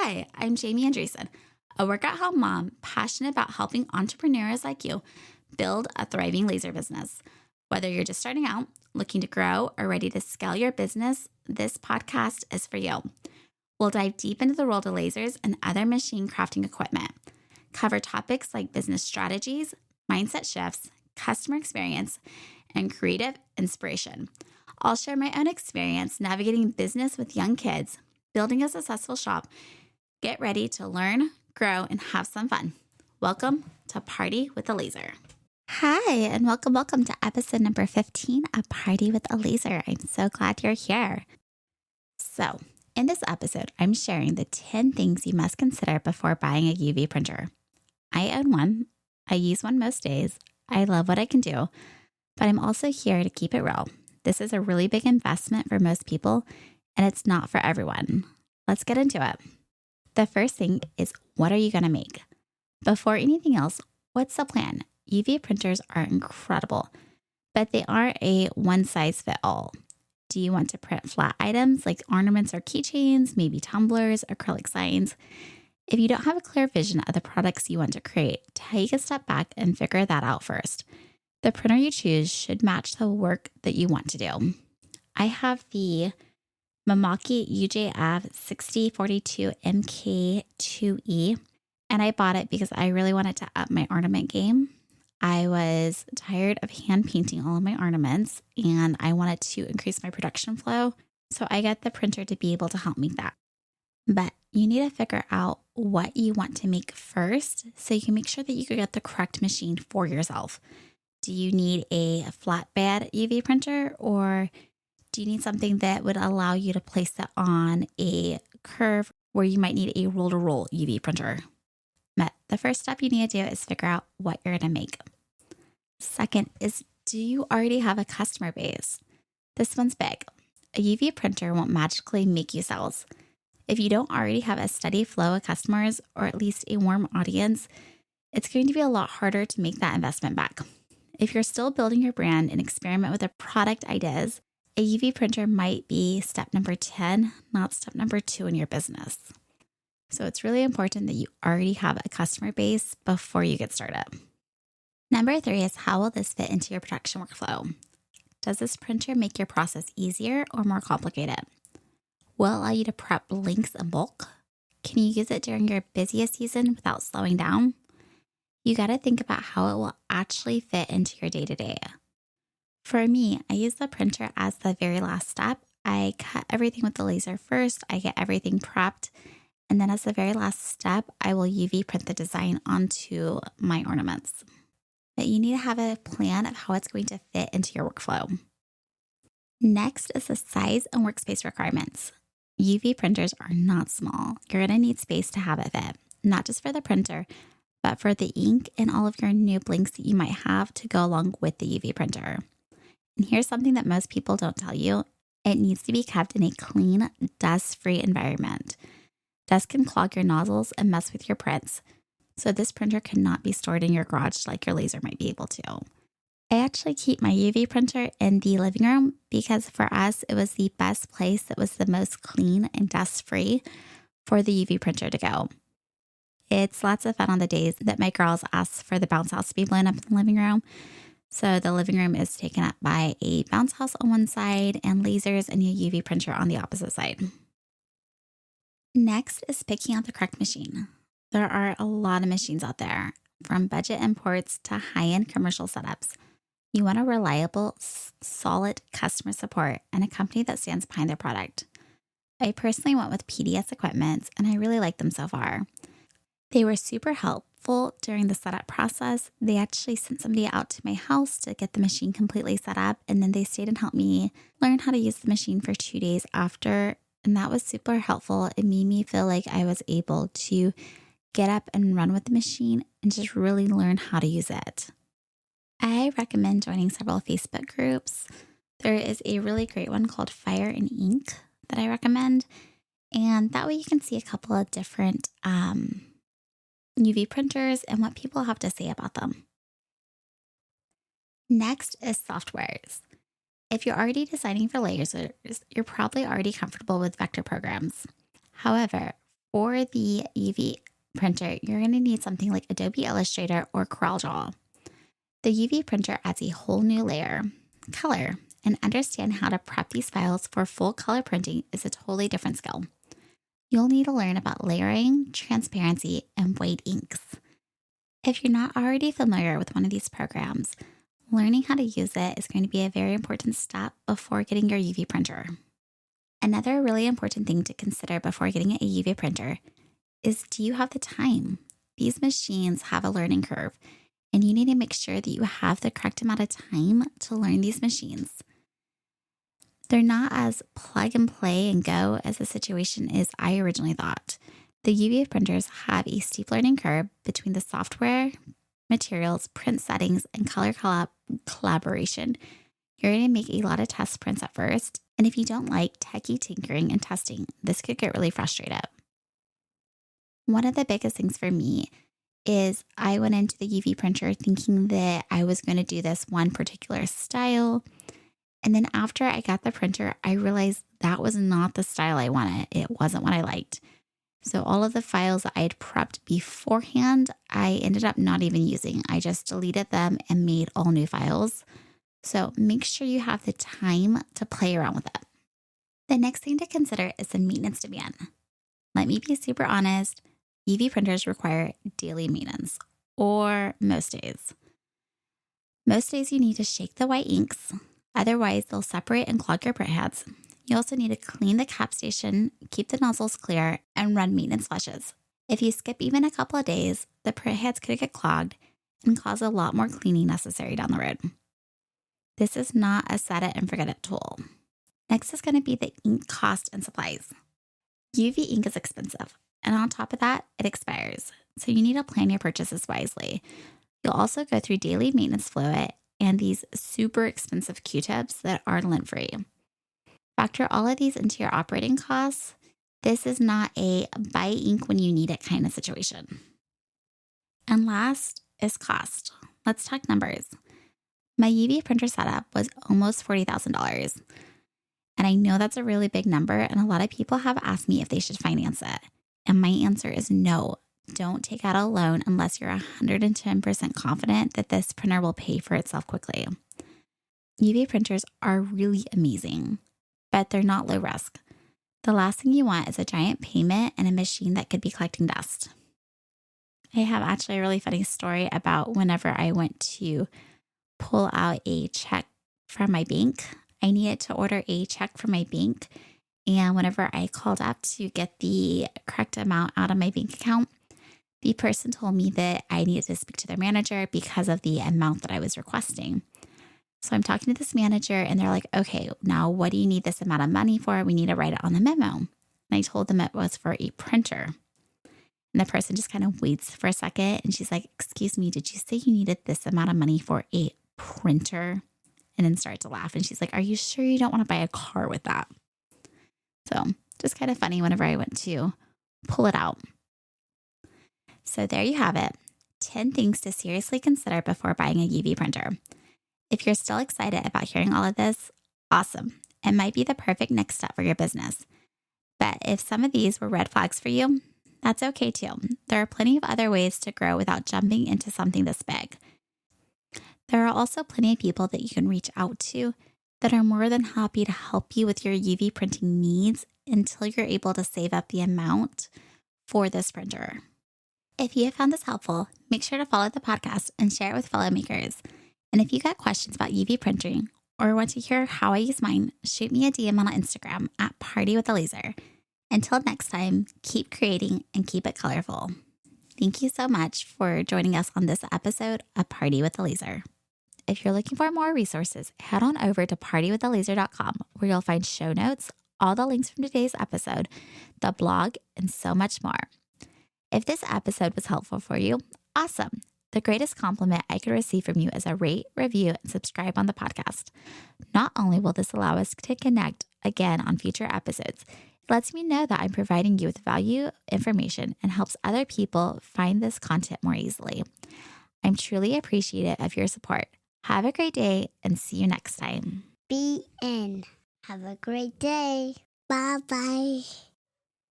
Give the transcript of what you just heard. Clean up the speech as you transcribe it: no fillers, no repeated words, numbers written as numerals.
Hi, I'm Jaimee Andreessen, a work-at-home mom passionate about helping entrepreneurs like you build a thriving laser business. Whether you're just starting out, looking to grow, or ready to scale your business, this podcast is for you. We'll dive deep into the world of lasers and other machine crafting equipment, cover topics like business strategies, mindset shifts, customer experience, and creative inspiration. I'll share my own experience navigating business with young kids, building a successful shop. Get ready to learn, grow, and have some fun. Welcome to Party with a Laser. Hi, and welcome to episode number 15 of Party with a Laser. I'm so glad you're here. So, in this episode, I'm sharing the 10 things you must consider before buying a UV printer. I own one. I use one most days. I love what I can do, but I'm also here to keep it real. This is a really big investment for most people, and it's not for everyone. Let's get into it. The first thing is, what are you going to make? Before anything else, what's the plan? UV printers are incredible, but they aren't a one-size-fits-all. Do you want to print flat items like ornaments or keychains, maybe tumblers, acrylic signs? If you don't have a clear vision of the products you want to create, take a step back and figure that out first. The printer you choose should match the work that you want to do. I have the Mamaki UJF 6042 MK2E, and I bought it because I really wanted to up my ornament game. I was tired of hand painting all of my ornaments, and I wanted to increase my production flow, so I got the printer to be able to help me that. But you need to figure out what you want to make first so you can make sure that you can get the correct machine for yourself. Do you need a flatbed UV printer, or do you need something that would allow you to place it on a curve where you might need a roll-to-roll UV printer? But the first step you need to do is figure out what you're going to make. Second is, do you already have a customer base? This one's big. A UV printer won't magically make you sales. If you don't already have a steady flow of customers, or at least a warm audience, it's going to be a lot harder to make that investment back. If you're still building your brand and experiment with the product ideas, a UV printer might be step number 10, not step number 2 in your business. So it's really important that you already have a customer base before you get started. Number 3 is, how will this fit into your production workflow? Does this printer make your process easier or more complicated? Will it allow you to prep blanks in bulk? Can you use it during your busiest season without slowing down? You got to think about how it will actually fit into your day-to-day. For me, I use the printer as the very last step. I cut everything with the laser first, I get everything prepped, and then as the very last step, I will UV print the design onto my ornaments. But you need to have a plan of how it's going to fit into your workflow. Next is the size and workspace requirements. UV printers are not small. You're going to need space to have it fit, not just for the printer, but for the ink and all of your new blanks that you might have to go along with the UV printer. And here's something that most people don't tell you. It needs to be kept in a clean, dust-free environment. Dust can clog your nozzles and mess with your prints, so this printer cannot be stored in your garage like your laser might be able to. I actually keep my UV printer in the living room because for us, it was the best place that was the most clean and dust-free for the UV printer to go. It's lots of fun on the days that my girls ask for the bounce house to be blown up in the living room. So the living room is taken up by a bounce house on one side and lasers and a UV printer on the opposite side. Next is picking out the correct machine. There are a lot of machines out there, from budget imports to high-end commercial setups. You want a reliable, solid customer support and a company that stands behind their product. I personally went with PDS Equipment, and I really like them so far. They were super helpful during the setup process. They actually sent somebody out to my house to get the machine completely set up, and then they stayed and helped me learn how to use the machine for 2 days after, and that was super helpful. It made me feel like I was able to get up and run with the machine and just really learn how to use it. I recommend joining several Facebook groups. There is a really great one called Fire and Ink that I recommend, and that way you can see a couple of different UV printers and what people have to say about them. Next is softwares. If you're already designing for lasers, you're probably already comfortable with vector programs. However, For the UV printer, you're going to need something like Adobe Illustrator or CorelDRAW. The UV printer adds a whole new layer, color, and understand how to prep these files for full color printing is a totally different skill. You'll need to learn about layering, transparency, and white inks. If you're not already familiar with one of these programs, learning how to use it is going to be a very important step before getting your UV printer. Another really important thing to consider before getting a UV printer is, do you have the time? These machines have a learning curve, and you need to make sure that you have the correct amount of time to learn these machines. They're not as plug and play and go as the situation is I originally thought. The UV printers have a steep learning curve between the software, materials, print settings, and color collaboration. You're going to make a lot of test prints at first, and if you don't like techie tinkering and testing, this could get really frustrated. One of the biggest things for me is I went into the UV printer thinking that I was going to do this one particular style. And then after I got the printer, I realized that was not the style I wanted. It wasn't what I liked. So all of the files that I had prepped beforehand, I ended up not even using. I just deleted them and made all new files. So make sure you have the time to play around with it. The next thing to consider is the maintenance demand. Let me be super honest. UV printers require daily maintenance, or most days. Most days you need to shake the white inks. Otherwise, they'll separate and clog your print heads. You also need to clean the cap station, keep the nozzles clear, and run maintenance flushes. If you skip even a couple of days, the print heads could get clogged and cause a lot more cleaning necessary down the road. This is not a set it and forget it tool. Next is going to be the ink cost and supplies. UV ink is expensive, and on top of that, it expires. So you need to plan your purchases wisely. You'll also go through daily maintenance fluid and these super expensive Q-tips that are lint-free. Factor all of these into your operating costs. This is not a buy ink when you need it kind of situation. And last is cost. Let's talk numbers. My UV printer setup was almost $40,000. And I know that's a really big number, and a lot of people have asked me if they should finance it. And my answer is no. Don't take out a loan unless you're 110% confident that this printer will pay for itself quickly. UV printers are really amazing, but they're not low risk. The last thing you want is a giant payment and a machine that could be collecting dust. I have actually a really funny story about whenever I went to pull out a check from my bank. I needed to order a check from my bank, and whenever I called up to get the correct amount out of my bank account, the person told me that I needed to speak to their manager because of the amount that I was requesting. So I'm talking to this manager, and they're like, okay, now what do you need this amount of money for? We need to write it on the memo. And I told them it was for a printer. And the person just kind of waits for a second, and she's like, excuse me, did you say you needed this amount of money for a printer? And then start to laugh. And she's like, are you sure you don't want to buy a car with that? So just kind of funny whenever I went to pull it out. So there you have it. 10 things to seriously consider before buying a UV printer. If you're still excited about hearing all of this, awesome. It might be the perfect next step for your business. But if some of these were red flags for you, that's okay too. There are plenty of other ways to grow without jumping into something this big. There are also plenty of people that you can reach out to that are more than happy to help you with your UV printing needs until you're able to save up the amount for this printer. If you have found this helpful, make sure to follow the podcast and share it with fellow makers. And if you got questions about UV printing or want to hear how I use mine, shoot me a DM on Instagram at @partywithalaser. Until next time, keep creating and keep it colorful. Thank you so much for joining us on this episode of Party with a Laser. If you're looking for more resources, head on over to partywithalaser.com, where you'll find show notes, all the links from today's episode, the blog, and so much more. If this episode was helpful for you, awesome. The greatest compliment I could receive from you is a rate, review, and subscribe on the podcast. Not only will this allow us to connect again on future episodes, it lets me know that I'm providing you with value, information, and helps other people find this content more easily. I'm truly appreciative of your support. Have a great day and see you next time. BN. Have a great day. Bye-bye.